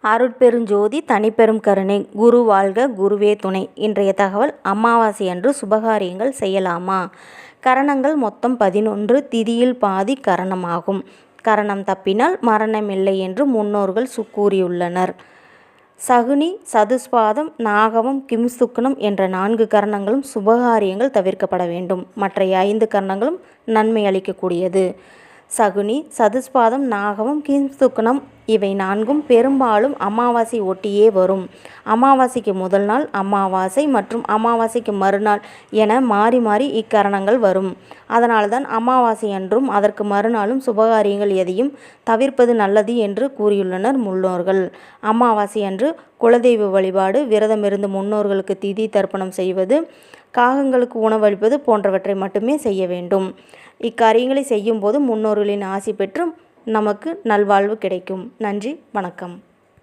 அருட்பெருஞ்சோதி தனிப்பெரும் கருணை. குரு வாழ்க, குருவே துணை. இன்றைய தகவல்: அமாவாசை அன்று சுபகாரியங்கள் செய்யலாமா? கரணங்கள் மொத்தம் 11. திதியில் பாதி கரணமாகும். கரணம் தப்பினால் மரணமில்லை என்று முன்னோர்கள் கூறியுள்ளனர். சகுனி, சதுஸ்பாதம், நாகவம், கிம்சுக்னம் என்ற 4 கரணங்களும் சுபகாரியங்கள் தவிர்க்கப்பட வேண்டும். மற்ற 5 கரணங்களும் நன்மை அளிக்கக்கூடியது. சகுனி, சதுஸ்பாதம், நாகவம், கிம்சுக்னம் இவை 4ம் பெரும்பாலும் அமாவாசை ஒட்டியே வரும். அமாவாசைக்கு முதல் நாள், அமாவாசை மற்றும் அமாவாசைக்கு மறுநாள் என மாறி மாறி இக்கரணங்கள் வரும். அதனால்தான் அமாவாசை அன்றும் அதற்கு மறுநாளும் சுபகாரியங்கள் எதையும் தவிர்ப்பது நல்லது என்று கூறியுள்ளனர் முன்னோர்கள். அமாவாசை அன்று குலதெய்வ வழிபாடு, விரதமிருந்து முன்னோர்களுக்கு திதி தர்ப்பணம் செய்வது, காகங்களுக்கு உணவளிப்பது போன்றவற்றை மட்டுமே செய்ய வேண்டும். இக்காரியங்களை செய்யும்போது முன்னோர்களின் ஆசி பெற்று நமக்கு நல்வாழ்வு கிடைக்கும். நன்றி, வணக்கம்.